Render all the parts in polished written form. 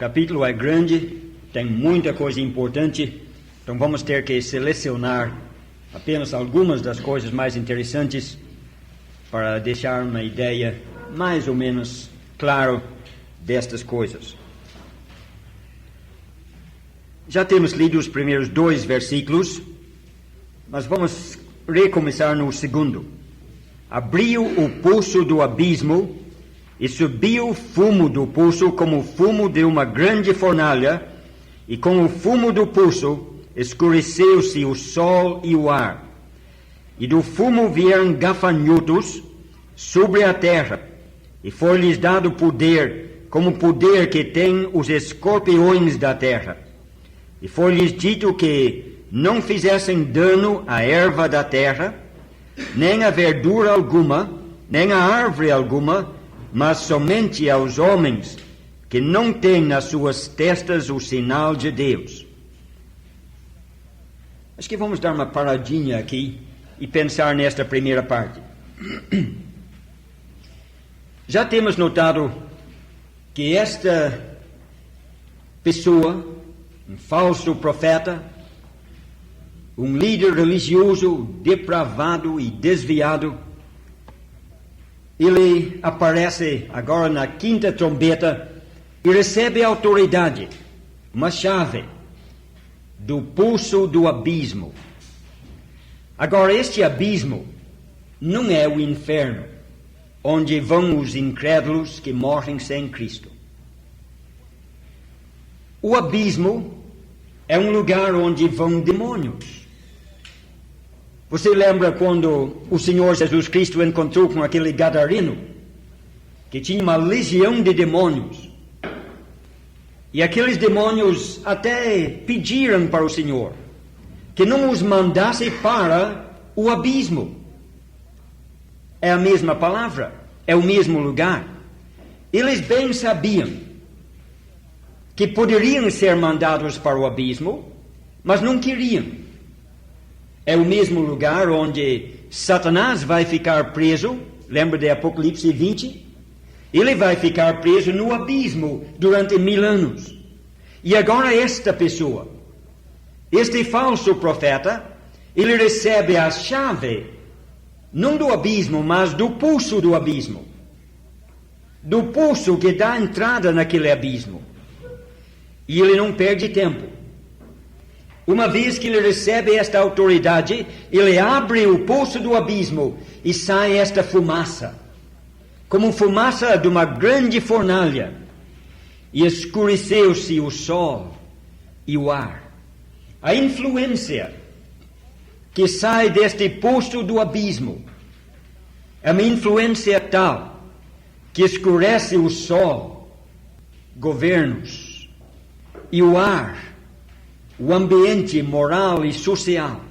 capítulo é grande, tem muita coisa importante, então vamos ter que selecionar apenas algumas das coisas mais interessantes para deixar uma ideia mais ou menos clara destas coisas. Já temos lido os primeiros 2 versículos, mas vamos recomeçar no segundo. Abriu o poço do abismo e subiu fumo do poço como o fumo de uma grande fornalha, e com o fumo do poço escureceu-se o sol e o ar. E do fumo vieram gafanhotos sobre a terra, e foi-lhes dado poder, como o poder que têm os escorpiões da terra. E foi-lhes dito que não fizessem dano à erva da terra, nem a verdura alguma, nem a árvore alguma, mas somente aos homens que não têm nas suas testas o sinal de Deus. Acho que vamos dar uma paradinha aqui e pensar nesta primeira parte. Já temos notado que esta pessoa, um falso profeta, um líder religioso depravado e desviado, ele aparece agora na 5ª trombeta e recebe autoridade, uma chave do poço do abismo. Agora, este abismo não é o inferno, onde vão os incrédulos que morrem sem Cristo. O abismo é um lugar onde vão demônios. Você lembra quando o Senhor Jesus Cristo encontrou com aquele gadareno, que tinha uma legião de demônios? E aqueles demônios até pediram para o Senhor que não os mandasse para o abismo. É a mesma palavra, é o mesmo lugar. Eles bem sabiam que poderiam ser mandados para o abismo, mas não queriam. É o mesmo lugar onde Satanás vai ficar preso. Lembra de Apocalipse 20? Ele vai ficar preso no abismo durante 1000 anos. E agora esta pessoa, este falso profeta, ele recebe a chave, não do abismo, mas do poço do abismo. Do poço que dá entrada naquele abismo. E ele não perde tempo. Uma vez que ele recebe esta autoridade, ele abre o poço do abismo e sai esta fumaça, como fumaça de uma grande fornalha, e escureceu-se o sol e o ar. A influência que sai deste poço do abismo é uma influência tal que escurece o sol, governos, e o ar, o ambiente moral e social.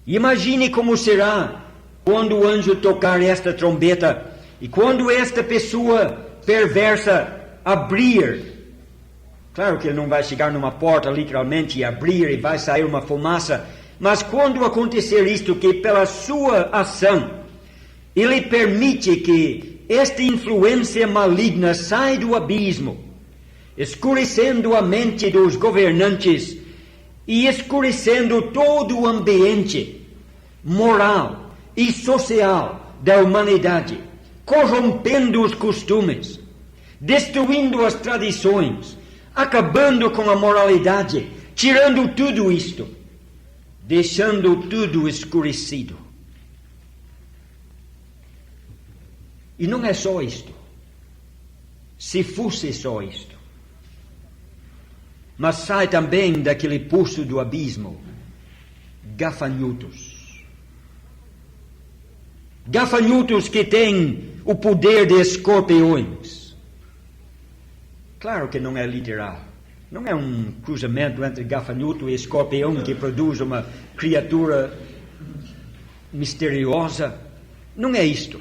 Imagine como será quando o anjo tocar esta trombeta e quando esta pessoa perversa abrir. Claro que ele não vai chegar numa porta literalmente e abrir e vai sair uma fumaça, mas quando acontecer isto, que pela sua ação ele permite que esta influência maligna saia do abismo, escurecendo a mente dos governantes e escurecendo todo o ambiente moral e social da humanidade, corrompendo os costumes, destruindo as tradições, acabando com a moralidade, tirando tudo isto, deixando tudo escurecido. E não é só isto. Se fosse só isto. Mas sai também daquele poço do abismo gafanhotos. Gafanhotos que têm o poder de escorpiões. Claro que não é literal. Não é um cruzamento entre gafanhoto e escorpião que produz uma criatura misteriosa. Não é isto.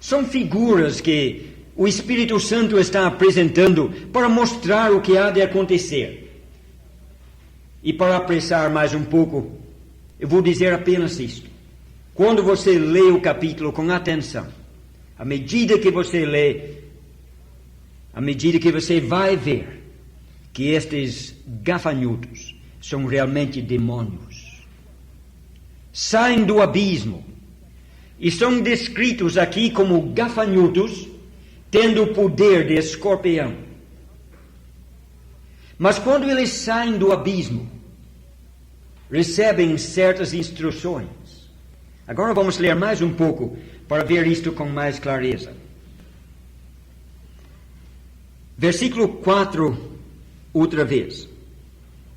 São figuras que o Espírito Santo está apresentando para mostrar o que há de acontecer. E para apressar mais um pouco, eu vou dizer apenas isto. Quando você lê o capítulo com atenção, à medida que você lê, à medida que você vai ver, que estes gafanhotos são realmente demônios. Saem do abismo e são descritos aqui como gafanhotos, tendo o poder de escorpião. Mas quando eles saem do abismo, recebem certas instruções. Agora vamos ler mais um pouco para ver isto com mais clareza. Versículo 4, outra vez.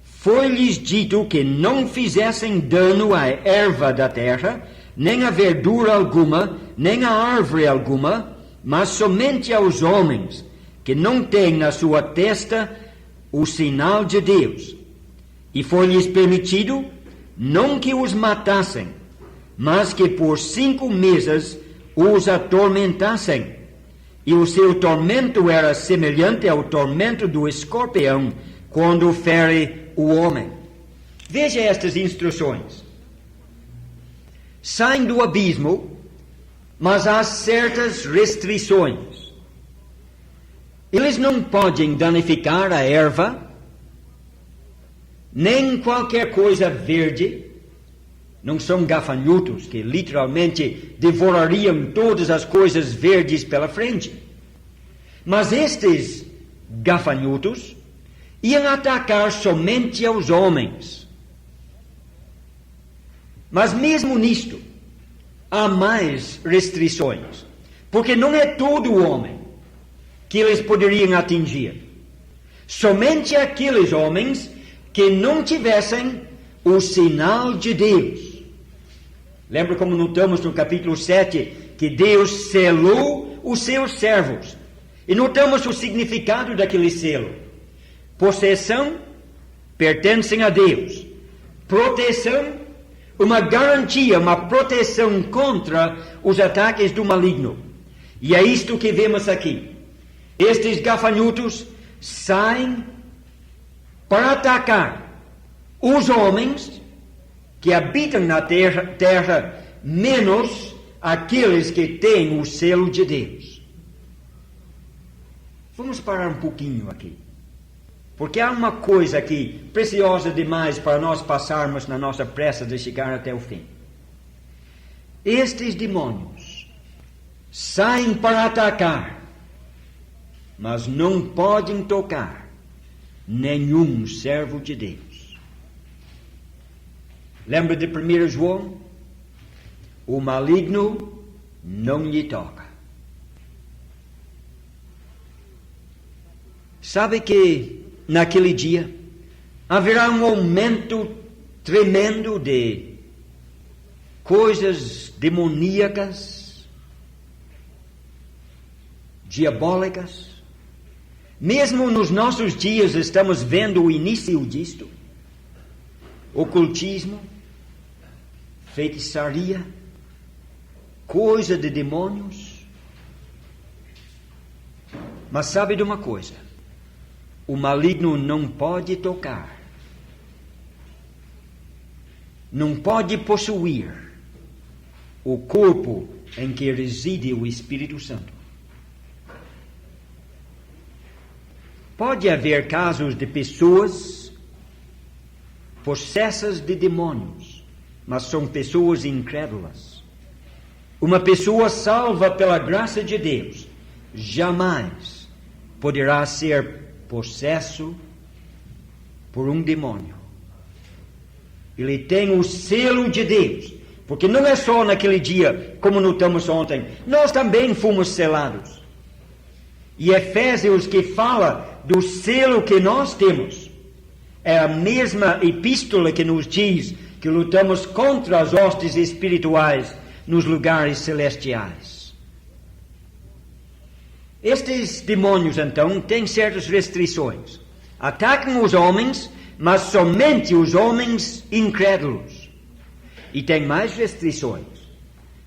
Foi-lhes dito que não fizessem dano à erva da terra, nem a verdura alguma, nem a árvore alguma, mas somente aos homens que não têm na sua testa o sinal de Deus. E foi-lhes permitido não que os matassem, mas que por 5 meses os atormentassem. E o seu tormento era semelhante ao tormento do escorpião quando fere o homem. Veja estas instruções. Saem do abismo, mas há certas restrições. Eles não podem danificar a erva, nem qualquer coisa verde. Não são gafanhotos que literalmente devorariam todas as coisas verdes pela frente. Mas estes gafanhotos iam atacar somente aos homens. Mas mesmo nisto, há mais restrições. Porque não é todo o homem que eles poderiam atingir. Somente aqueles homens que não tivessem o sinal de Deus. Lembra como notamos no capítulo 7 que Deus selou os seus servos. E notamos o significado daquele selo. Possessão, pertencem a Deus. Proteção, uma garantia, uma proteção contra os ataques do maligno. E é isto que vemos aqui. Estes gafanhotos saem para atacar os homens que habitam na terra, menos aqueles que têm o selo de Deus. Vamos parar um pouquinho aqui, porque há uma coisa aqui preciosa demais para nós passarmos na nossa pressa de chegar até o fim. Estes demônios saem para atacar, mas não podem tocar nenhum servo de Deus. Lembra de 1 João? O maligno não lhe toca. Sabe que naquele dia haverá um aumento tremendo de coisas demoníacas, diabólicas. Mesmo nos nossos dias estamos vendo o início disto. Ocultismo, feitiçaria, coisa de demônios. Mas sabe de uma coisa? O maligno não pode tocar, não pode possuir o corpo em que reside o Espírito Santo. Pode haver casos de pessoas possessas de demônios, mas são pessoas incrédulas. Uma pessoa salva pela graça de Deus jamais poderá ser possesso por um demônio. Ele tem o selo de Deus, porque não é só naquele dia, como notamos ontem, nós também fomos selados. E Efésios, que fala do selo que nós temos, é a mesma epístola que nos diz que lutamos contra as hostes espirituais nos lugares celestiais. Estes demônios, então, têm certas restrições. Atacam os homens, mas somente os homens incrédulos. E tem mais restrições.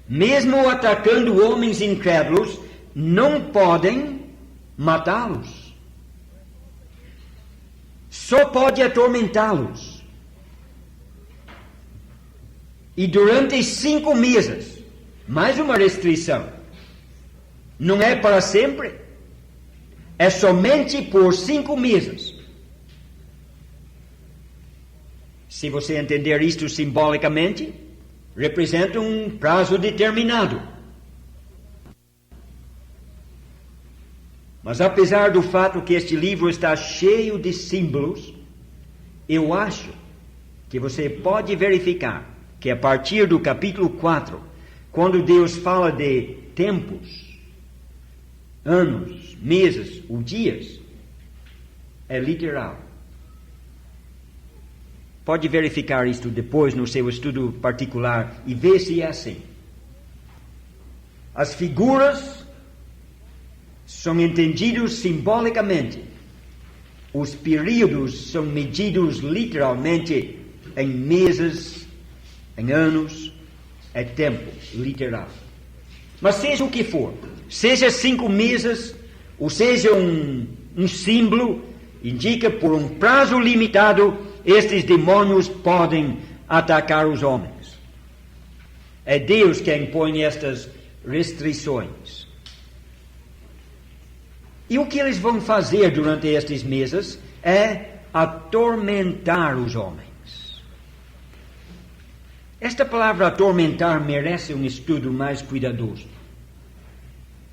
Mesmo atacando homens incrédulos, não podem matá-los. Só pode atormentá-los. E durante 5 meses, mais uma restrição. Não é para sempre, é somente por 5 meses. se você entender isto simbolicamente, representa um prazo determinado. Mas apesar do fato que este livro está cheio de símbolos, eu acho que você pode verificar que a partir do capítulo 4, quando Deus fala de tempos, anos, meses ou dias, é literal. Pode verificar isto depois no seu estudo particular e ver se é assim. As figuras são entendidos simbolicamente. Os períodos são medidos literalmente em meses, em anos, é tempo, literal. Mas seja o que for, seja 5 meses, ou seja um símbolo, indica por um prazo limitado, estes demônios podem atacar os homens. É Deus quem impõe estas restrições. E o que eles vão fazer durante estes meses é atormentar os homens. Esta palavra atormentar merece um estudo mais cuidadoso.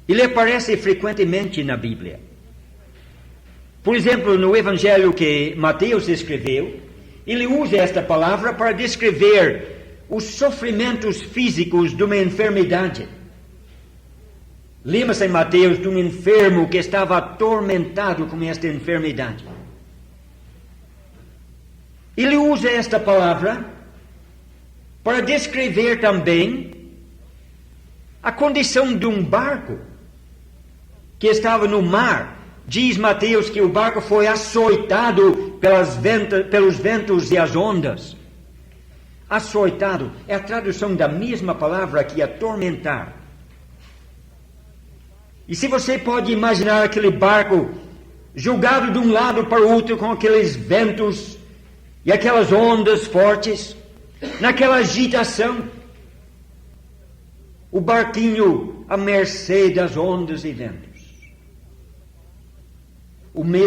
Ele aparece frequentemente na Bíblia. Por exemplo, no Evangelho que Mateus escreveu, ele usa esta palavra para descrever os sofrimentos físicos de uma enfermidade. Lembra-se em Mateus de um enfermo que estava atormentado com esta enfermidade. Ele usa esta palavra para descrever também a condição de um barco que estava no mar. Diz Mateus que o barco foi açoitado pelos ventos e as ondas. Açoitado é a tradução da mesma palavra que atormentar. E se você pode imaginar aquele barco jogado de um lado para o outro com aqueles ventos e aquelas ondas fortes, naquela agitação, o barquinho à mercê das ondas e ventos.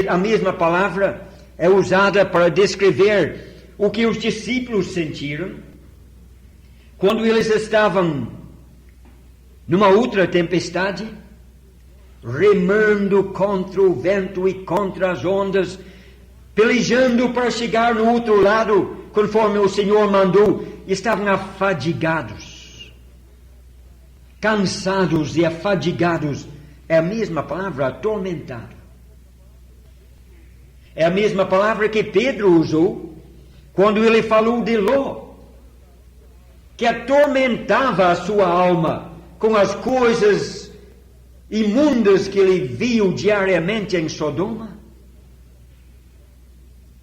A mesma palavra é usada para descrever o que os discípulos sentiram quando eles estavam numa outra tempestade, remando contra o vento e contra as ondas, pelejando para chegar no outro lado, conforme o Senhor mandou, e estavam afadigados, cansados e afadigados. É a mesma palavra, atormentado. É a mesma palavra que Pedro usou quando ele falou de Ló, que atormentava a sua alma com as coisas imundas que ele viu diariamente em Sodoma.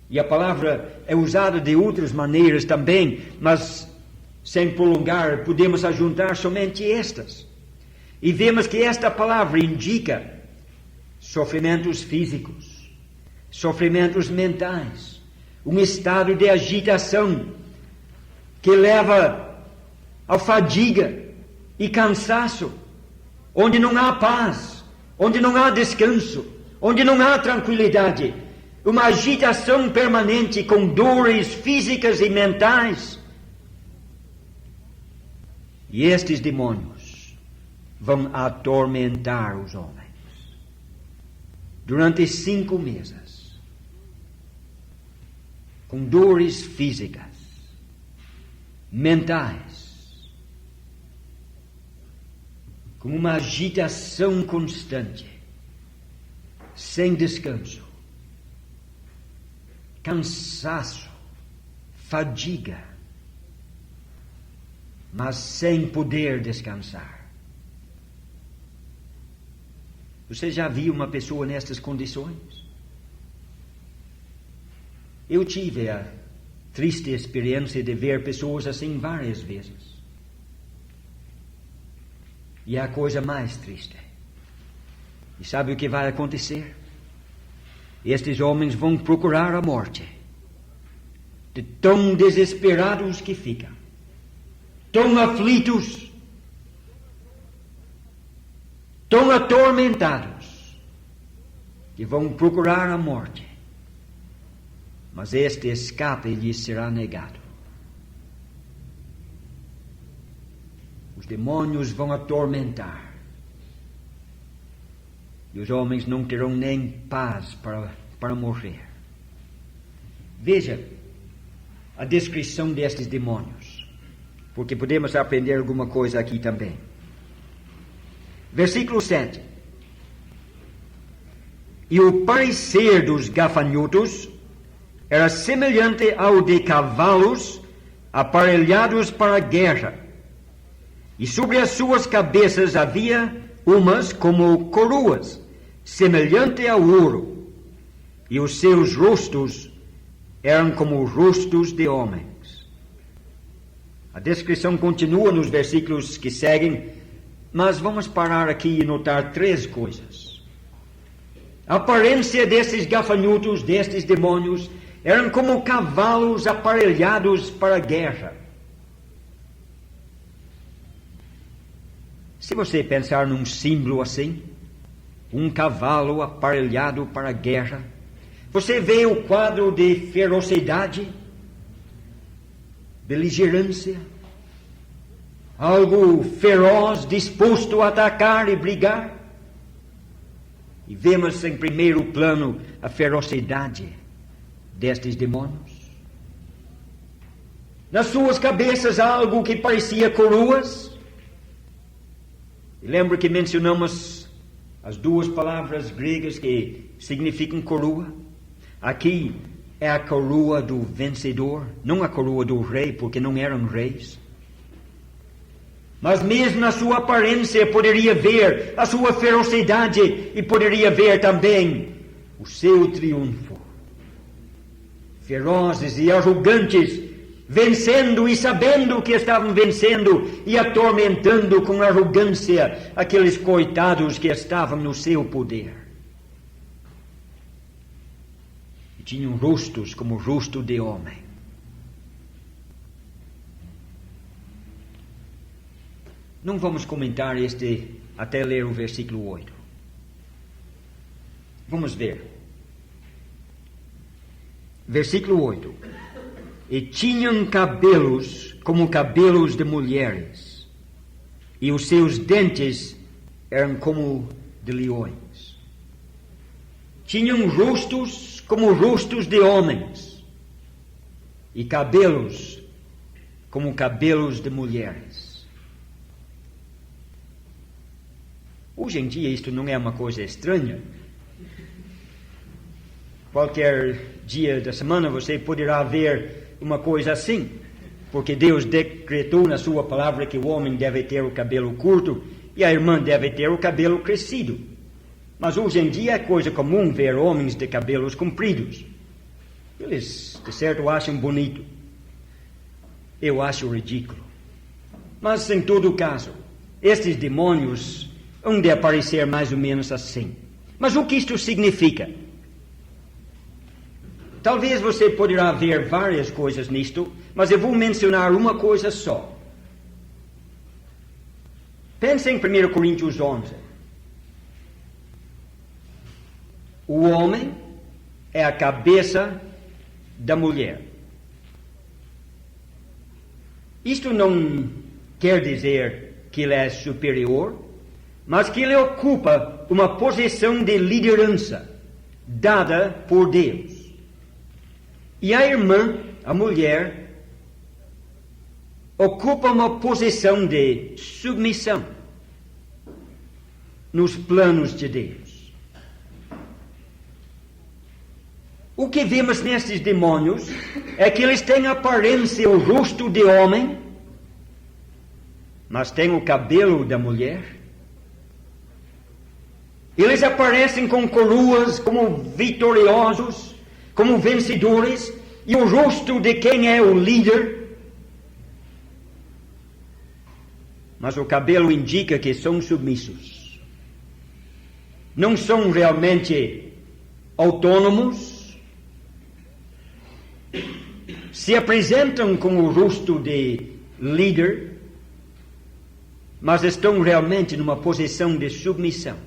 E a palavra é usada de outras maneiras também, mas sem prolongar, podemos ajuntar somente estas. E vemos que esta palavra indica sofrimentos físicos, sofrimentos mentais, um estado de agitação que leva à fadiga e cansaço, onde não há paz, onde não há descanso, onde não há tranquilidade, uma agitação permanente com dores físicas e mentais. E estes demônios vão atormentar os homens durante 5 meses, com dores físicas, mentais, com uma agitação constante, sem descanso, cansaço, fadiga, mas sem poder descansar. Você já viu uma pessoa nestas condições? Eu tive a triste experiência de ver pessoas assim várias vezes. E é a coisa mais triste. E sabe o que vai acontecer? Estes homens vão procurar a morte, de tão desesperados que ficam, tão aflitos, tão atormentados, que vão procurar a morte. mas este escape lhes será negado. Os demônios vão atormentar, e os homens não terão nem paz para morrer. Veja a descrição destes demônios, porque podemos aprender alguma coisa aqui também. Versículo 7. E o parecer dos gafanhotos era semelhante ao de cavalos aparelhados para a guerra, e sobre as suas cabeças havia umas como coroas, semelhante ao ouro, e os seus rostos eram como rostos de homens. A descrição continua nos versículos que seguem, mas vamos parar aqui e notar 3 coisas. A aparência desses gafanhotos, destes demônios, eram como cavalos aparelhados para a guerra. Se você pensar num símbolo assim, um cavalo aparelhado para a guerra, você vê o quadro de ferocidade, beligerância, algo feroz, disposto a atacar e brigar. E vemos em primeiro plano a ferocidade destes demônios. Nas suas cabeças algo que parecia coroas. E lembra que mencionamos as 2 palavras gregas que significam coroa? Aqui é a coroa do vencedor, não a coroa do rei, porque não eram reis. Mas mesmo na sua aparência poderia ver a sua ferocidade e poderia ver também o seu triunfo. Ferozes e arrogantes, vencendo e sabendo que estavam vencendo e atormentando com arrogância aqueles coitados que estavam no seu poder. E tinham rostos como o rosto de homem. Não vamos comentar este até ler o versículo 8. Vamos ver. Versículo 8. E tinham cabelos como cabelos de mulheres, e os seus dentes eram como de leões. Tinham rostos como rostos de homens, e cabelos como cabelos de mulheres. Hoje em dia isto não é uma coisa estranha. Qualquer dia da semana você poderá ver uma coisa assim, porque Deus decretou na sua palavra que o homem deve ter o cabelo curto e a irmã deve ter o cabelo crescido. Mas hoje em dia é coisa comum ver homens de cabelos compridos. Eles, de certo, acham bonito. Eu acho ridículo. Mas, em todo caso, estes demônios hão de aparecer mais ou menos assim. Mas o que isto significa? Talvez você poderá ver várias coisas nisto, mas eu vou mencionar uma coisa só. Pense em 1 Coríntios 11. O homem é a cabeça da mulher. Isto não quer dizer que ele é superior, mas que ele ocupa uma posição de liderança dada por Deus. E a irmã, a mulher, ocupa uma posição de submissão nos planos de Deus. O que vemos nestes demônios é que eles têm a aparência, o rosto de homem, mas têm o cabelo da mulher. Eles aparecem com coroas como vitoriosos, como vencedores, e o rosto de quem é o líder. Mas o cabelo indica que são submissos. Não são realmente autônomos. Se apresentam com o rosto de líder, mas estão realmente numa posição de submissão.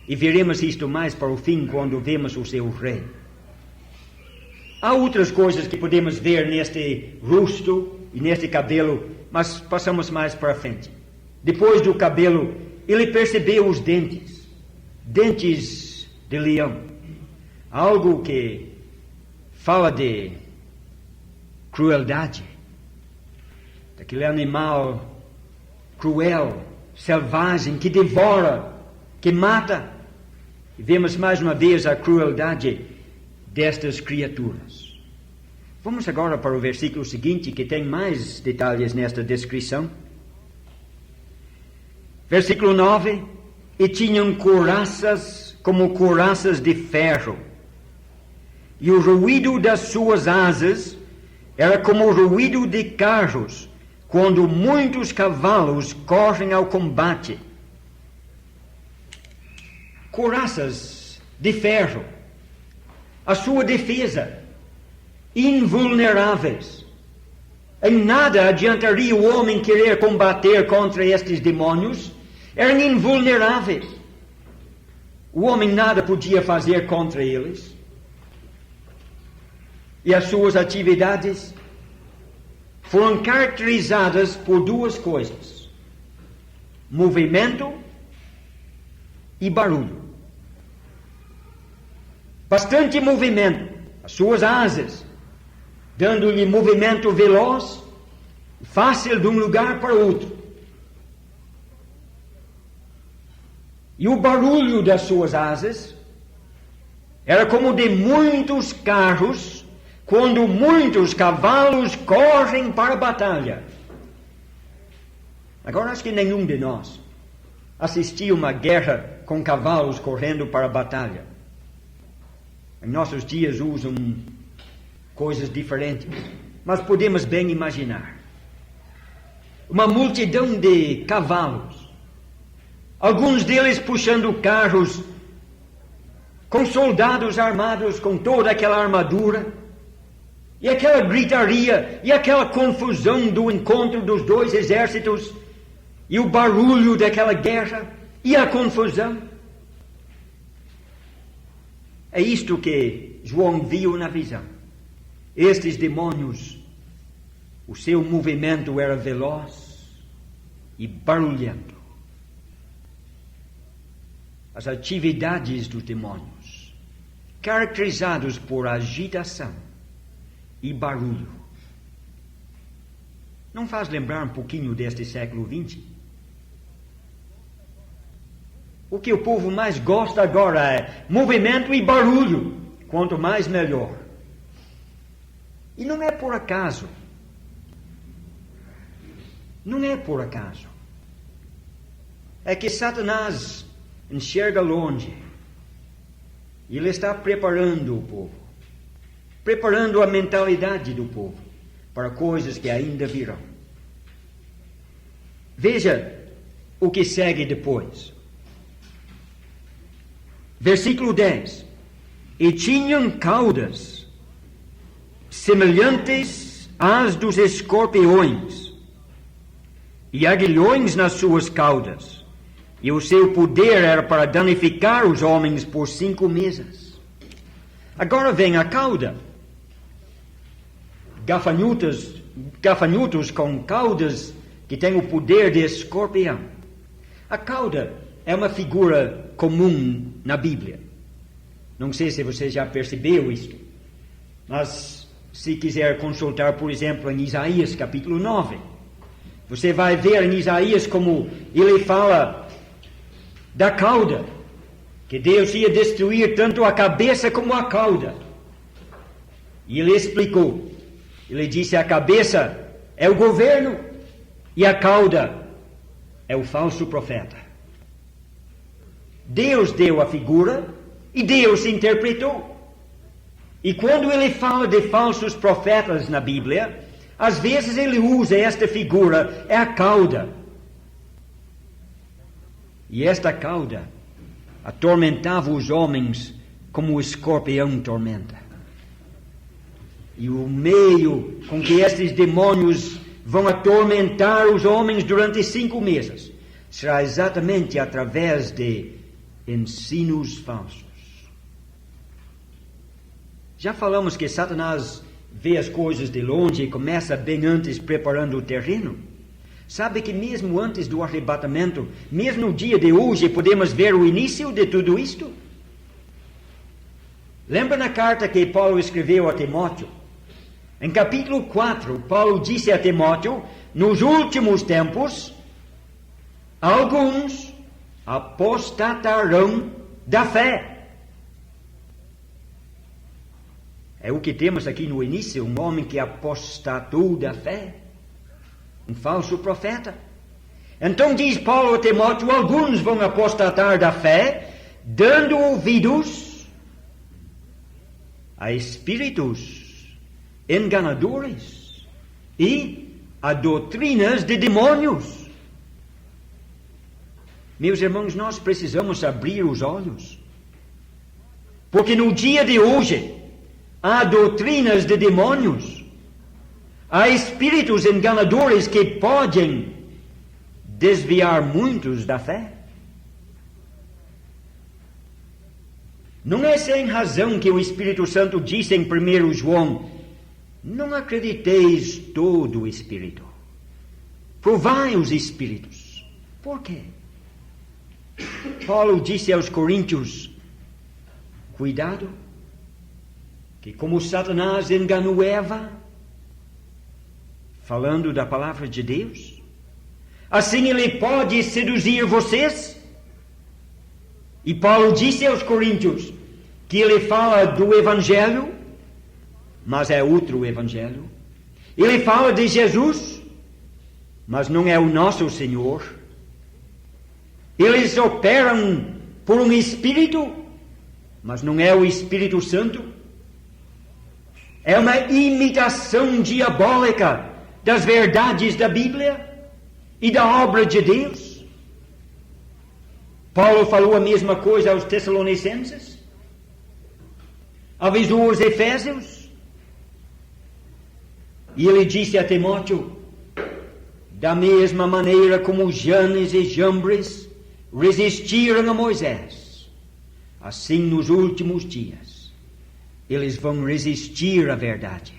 E veremos isto mais para o fim quando vemos o seu rei. Há outras coisas que podemos ver neste rosto e neste cabelo, mas passamos mais para frente. Depois do cabelo, ele percebeu os dentes, dentes de leão, algo que fala de crueldade, daquele animal cruel, selvagem, que devora, que mata. E vemos mais uma vez a crueldade destas criaturas. Vamos agora para o versículo seguinte, que tem mais detalhes nesta descrição. Versículo 9: e tinham couraças como couraças de ferro, e o ruído das suas asas era como o ruído de carros, quando muitos cavalos correm ao combate. Couraças de ferro, a sua defesa, invulneráveis. Em nada adiantaria o homem querer combater contra estes demônios, eram invulneráveis. O homem nada podia fazer contra eles. E as suas atividades foram caracterizadas por duas coisas: movimento e barulho. Bastante movimento, as suas asas, dando-lhe movimento veloz, fácil de um lugar para outro. E o barulho das suas asas era como de muitos carros, quando muitos cavalos correm para a batalha. Agora acho que nenhum de nós assistiu uma guerra com cavalos correndo para a batalha. Em nossos dias usam coisas diferentes, mas podemos bem imaginar. Uma multidão de cavalos, alguns deles puxando carros com soldados armados com toda aquela armadura, e aquela gritaria, e aquela confusão do encontro dos dois exércitos, e o barulho daquela guerra, e a confusão. É isto que João viu na visão. Estes demônios, o seu movimento era veloz e barulhento. As atividades dos demônios, caracterizados por agitação e barulho. Não faz lembrar um pouquinho deste século XX? O que o povo mais gosta agora é movimento e barulho. Quanto mais, melhor. E não é por acaso. Não é por acaso. É que Satanás enxerga longe. E ele está preparando o povo. Preparando a mentalidade do povo para coisas que ainda virão. Veja o que segue depois. Versículo 10. E tinham caudas semelhantes às dos escorpiões, e aguilhões nas suas caudas, e o seu poder era para danificar os homens por 5 meses. Agora vem a cauda. Gafanhotos com caudas que têm o poder de escorpião. A cauda é uma figura comum na Bíblia. Não sei se você já percebeu isto, mas se quiser consultar, por exemplo, em Isaías capítulo 9, você vai ver em Isaías como ele fala da cauda, que Deus ia destruir tanto a cabeça como a cauda. E ele explicou. Ele disse: a cabeça é o governo e a cauda é o falso profeta. Deus deu a figura e Deus interpretou. E quando ele fala de falsos profetas na Bíblia, às vezes ele usa esta figura, é a cauda. E esta cauda atormentava os homens como o escorpião tormenta. E o meio com que estes demônios vão atormentar os homens durante 5 meses será exatamente através de ensinos falsos. Já falamos que Satanás vê as coisas de longe e começa bem antes preparando o terreno. Sabe que mesmo antes do arrebatamento, mesmo no dia de hoje, podemos ver o início de tudo isto? Lembra na carta que Paulo escreveu a Timóteo? Em capítulo 4, Paulo disse a Timóteo, nos últimos tempos, alguns apostatarão da fé. É o que temos aqui no início, um homem que apostatou da fé, um falso profeta. Então diz Paulo a Timóteo, alguns vão apostatar da fé, dando ouvidos a espíritos enganadores e a doutrinas de demônios. Meus irmãos, nós precisamos abrir os olhos, porque no dia de hoje há doutrinas de demônios, há espíritos enganadores que podem desviar muitos da fé. Não é sem razão que o Espírito Santo disse em 1 João, não acrediteis todo o Espírito, provai os Espíritos. Por quê? Paulo disse aos Coríntios, cuidado, que como Satanás enganou Eva, falando da palavra de Deus, assim ele pode seduzir vocês. E Paulo disse aos Coríntios que ele fala do Evangelho, mas é outro Evangelho. Ele fala de Jesus, mas não é o nosso Senhor. Eles operam por um Espírito, mas não é o Espírito Santo. É uma imitação diabólica das verdades da Bíblia e da obra de Deus. Paulo falou a mesma coisa aos Tessalonicenses, avisou os Efésios, e ele disse a Timóteo, da mesma maneira como Janes e Jambres resistiram a Moisés, assim nos últimos dias eles vão resistir à verdade.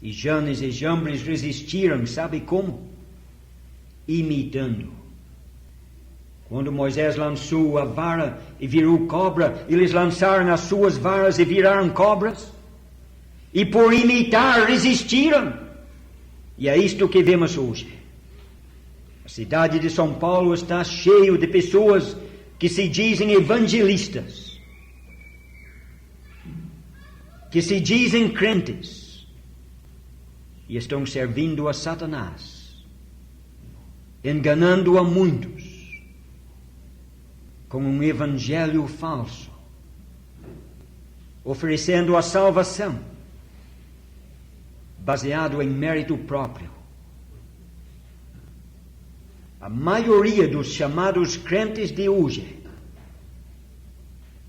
E Janes e Jambres resistiram, sabe como? Imitando. Quando Moisés lançou a vara e virou cobra, eles lançaram as suas varas e viraram cobras. E por imitar resistiram. E é isto que vemos hoje. A cidade de São Paulo está cheia de pessoas que se dizem evangelistas, que se dizem crentes, e estão servindo a Satanás, enganando a muitos com um evangelho falso, oferecendo a salvação baseado em mérito próprio. A maioria dos chamados crentes de hoje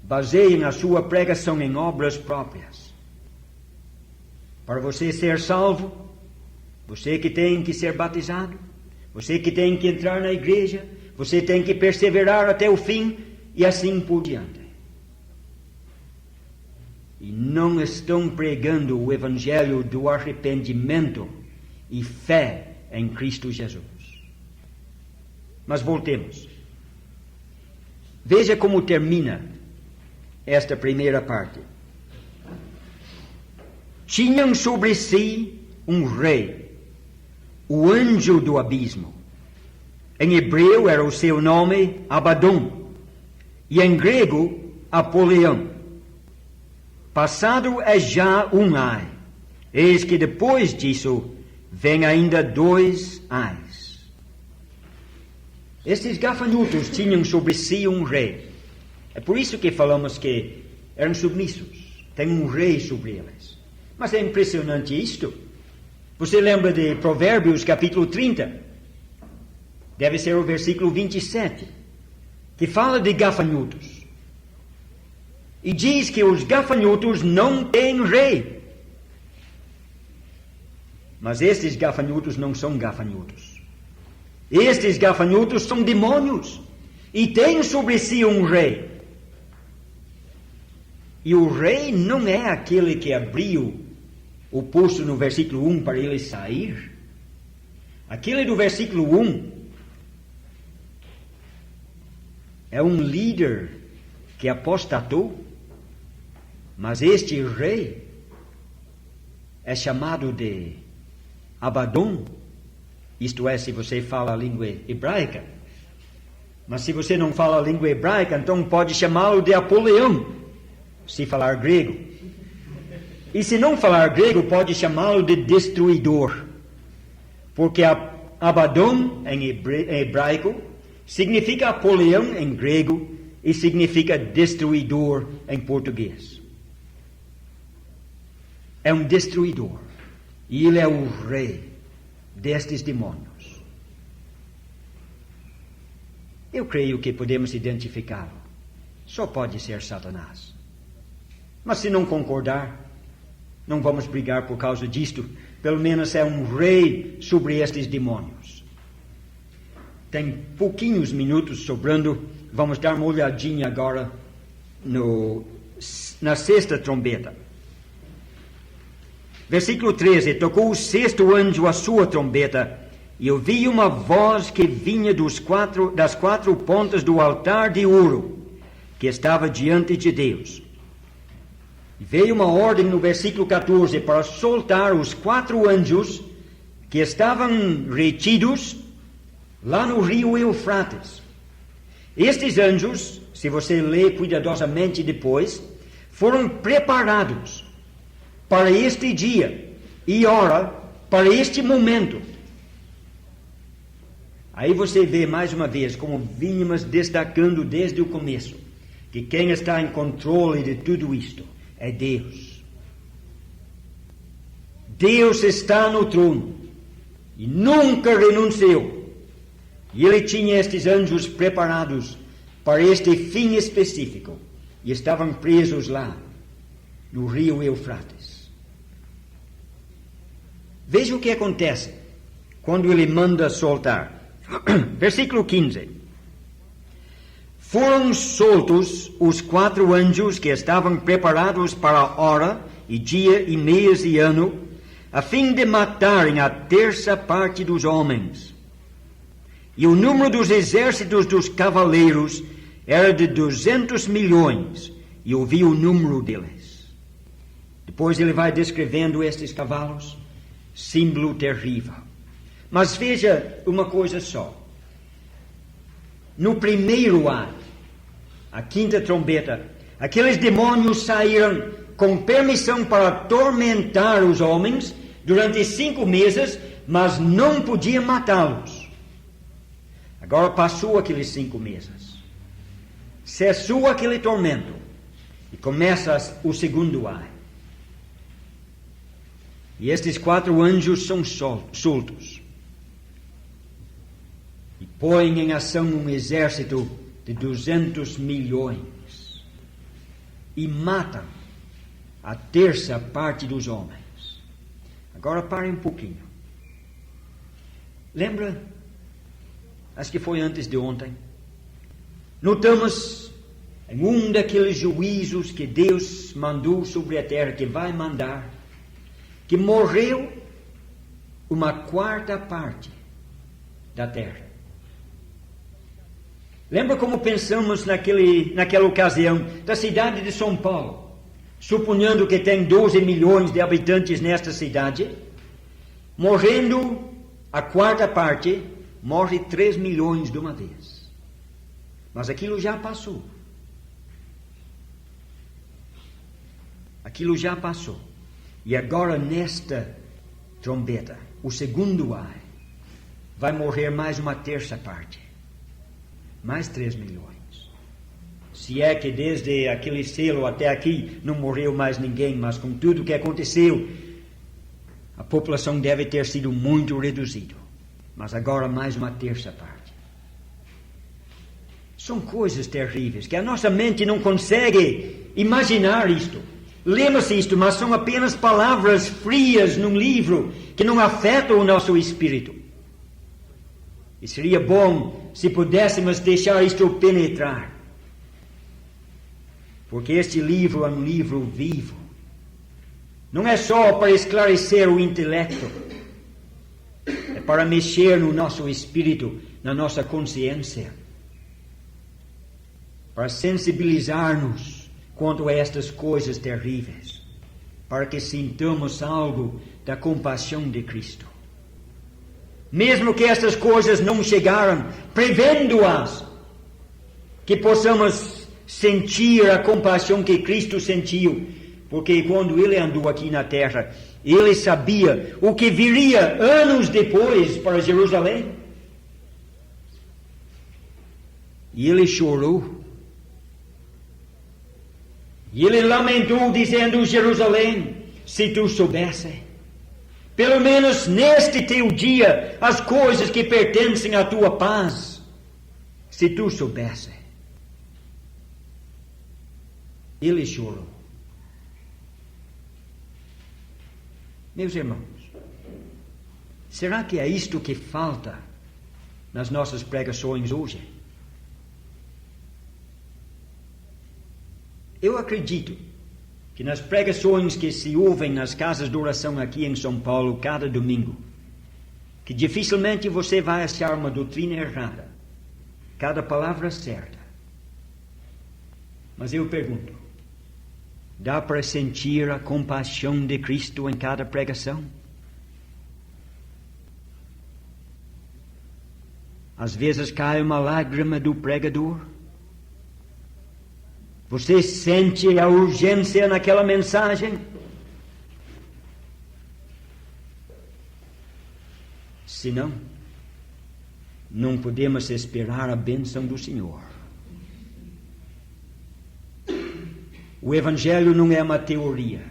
baseiam a sua pregação em obras próprias. Para você ser salvo, você que tem que ser batizado, você que tem que entrar na igreja, você tem que perseverar até o fim e assim por diante. E não estão pregando o evangelho do arrependimento e fé em Cristo Jesus. Mas voltemos. Veja como termina esta primeira parte. Tinham sobre si um rei, o anjo do abismo. Em hebreu era o seu nome Abaddon, e em grego Apolião. Passado é já um ai. Eis que depois disso vem ainda 2 ais. Estes gafanhotos tinham sobre si um rei. É por isso que falamos que eram submissos. Tem um rei sobre eles. Mas é impressionante isto. Você lembra de Provérbios capítulo 30? Deve ser o versículo 27, que fala de gafanhotos. E diz que os gafanhotos não têm rei. Mas estes gafanhotos não são gafanhotos. Estes gafanhotos são demônios e têm sobre si um rei. E o rei não é aquele que abriu o poço no versículo 1 para ele sair. Aquele do versículo 1 é um líder que apostatou, mas este rei é chamado de Abaddon, isto é, se você fala a língua hebraica. Mas se você não fala a língua hebraica, então pode chamá-lo de Apoleão, se falar grego. E se não falar grego, pode chamá-lo de destruidor. Porque Abaddon, em hebraico, significa Apoleão em grego e significa destruidor em português. É um destruidor. E ele é o rei destes demônios. Eu creio que podemos identificá-lo. Só pode ser Satanás. Mas se não concordar, não vamos brigar por causa disto. Pelo menos é um rei sobre estes demônios. Tem pouquinhos minutos sobrando. Vamos dar uma olhadinha agora na sexta trombeta. Versículo 13. Tocou o sexto anjo a sua trombeta, e eu vi uma voz que vinha das quatro pontas do altar de ouro, que estava diante de Deus. E veio uma ordem no versículo 14 para soltar os 4 anjos que estavam retidos lá no rio Eufrates. Estes anjos, se você ler cuidadosamente depois, foram preparados para este dia e hora, para este momento. Aí você vê mais uma vez, como vínhamos destacando desde o começo, que quem está em controle de tudo isto é Deus. Deus está no trono e nunca renunciou. E ele tinha estes anjos preparados para este fim específico e estavam presos lá no rio Eufrates. Veja o que acontece quando ele manda soltar. Versículo 15. Foram soltos os 4 anjos que estavam preparados para a hora, e dia, e mês, e ano, a fim de matarem a terça parte dos homens. E o número dos exércitos dos cavaleiros era de 200 milhões, e eu vi o número deles. Depois ele vai descrevendo estes cavalos, símbolo terrível. Mas veja uma coisa só. No primeiro ano, a quinta trombeta, aqueles demônios saíram com permissão para atormentar os homens durante 5 meses, mas não podiam matá-los. Agora passou aqueles 5 meses. Cessou aquele tormento. E começa o segundo ano. E estes 4 anjos são soltos. E põem em ação um exército de 200 milhões. E matam a terça parte dos homens. Agora parem um pouquinho. Lembra? Acho que foi antes de ontem. Notamos em um daqueles juízos que Deus mandou sobre a terra, que vai mandar, que morreu uma 4ª parte da terra. Lembra como pensamos naquela ocasião da cidade de São Paulo, suponhando que tem 12 milhões de habitantes nesta cidade, morrendo a 4ª parte, morre 3 milhões de uma vez. Mas aquilo já passou. Aquilo já passou. E agora nesta trombeta, o segundo ai, vai morrer mais uma terça parte. Mais 3 milhões. Se é que desde aquele selo até aqui não morreu mais ninguém, mas com tudo o que aconteceu, a população deve ter sido muito reduzida. Mas agora mais uma terça parte. São coisas terríveis que a nossa mente não consegue imaginar isto. Lemos isto, mas são apenas palavras frias num livro que não afetam o nosso espírito. E seria bom se pudéssemos deixar isto penetrar. Porque este livro é um livro vivo. Não é só para esclarecer o intelecto, é para mexer no nosso espírito, na nossa consciência, para sensibilizar-nos quanto a estas coisas terríveis, para que sintamos algo da compaixão de Cristo. Mesmo que estas coisas não chegaram, prevendo-as, que possamos sentir a compaixão que Cristo sentiu, porque quando Ele andou aqui na terra, Ele sabia o que viria anos depois para Jerusalém. E Ele chorou. E Ele lamentou, dizendo: Jerusalém, se tu soubesse, pelo menos neste teu dia, as coisas que pertencem à tua paz, se tu soubesse. Ele chorou. Meus irmãos, será que é isto que falta nas nossas pregações hoje? Eu acredito que nas pregações que se ouvem nas casas de oração aqui em São Paulo cada domingo, que dificilmente você vai achar uma doutrina errada, cada palavra certa. Mas eu pergunto, dá para sentir a compaixão de Cristo em cada pregação? Às vezes cai uma lágrima do pregador. Você sente a urgência naquela mensagem? Se não, não podemos esperar a bênção do Senhor. O Evangelho não é uma teoria.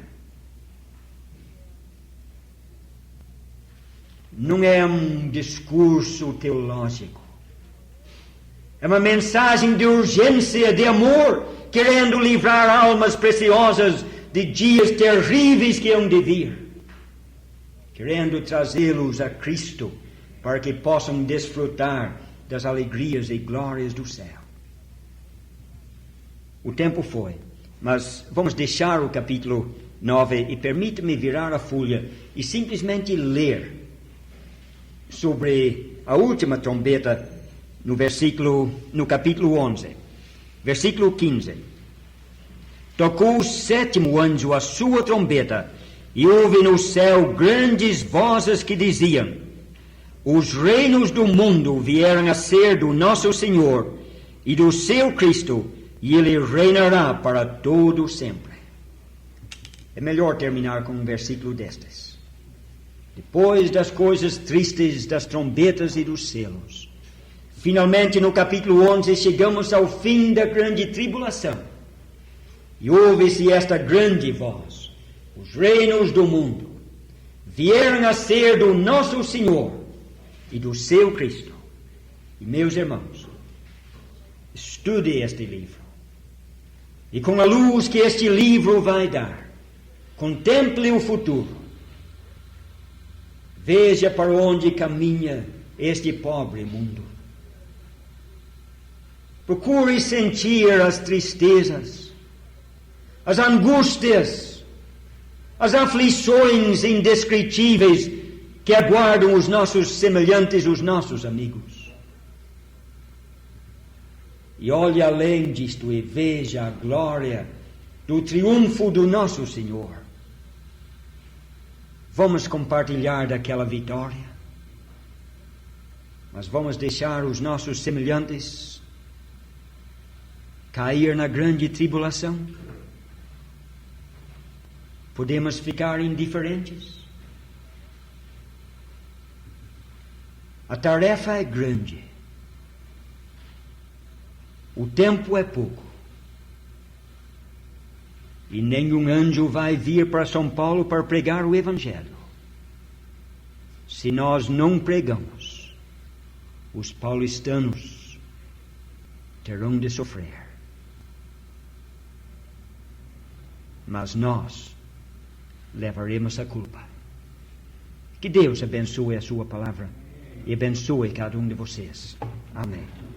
Não é um discurso teológico. É uma mensagem de urgência, de amor, querendo livrar almas preciosas de dias terríveis que hão de vir, querendo trazê-los a Cristo para que possam desfrutar das alegrias e glórias do céu. O tempo foi, mas vamos deixar o capítulo 9 e permita-me virar a folha e simplesmente ler sobre a última trombeta no capítulo 11. Versículo 15. Tocou o sétimo anjo a sua trombeta, e houve no céu grandes vozes que diziam: os reinos do mundo vieram a ser do nosso Senhor e do seu Cristo, e Ele reinará para todo sempre. É melhor terminar com um versículo destes. Depois das coisas tristes das trombetas e dos selos, finalmente, no capítulo 11, chegamos ao fim da grande tribulação. E ouve-se esta grande voz: os reinos do mundo vieram a ser do nosso Senhor e do seu Cristo. E, meus irmãos, estude este livro. E com a luz que este livro vai dar, contemple o futuro. Veja para onde caminha este pobre mundo. Procure sentir as tristezas, as angústias, as aflições indescritíveis que aguardam os nossos semelhantes, os nossos amigos. E olhe além disto e veja a glória do triunfo do nosso Senhor. Vamos compartilhar daquela vitória, mas vamos deixar os nossos semelhantes cair na grande tribulação? Podemos ficar indiferentes? A tarefa é grande. O tempo é pouco. E nenhum anjo vai vir para São Paulo para pregar o Evangelho. Se nós não pregamos, os paulistanos terão de sofrer. Mas nós levaremos a culpa. Que Deus abençoe a sua palavra e abençoe cada um de vocês. Amém.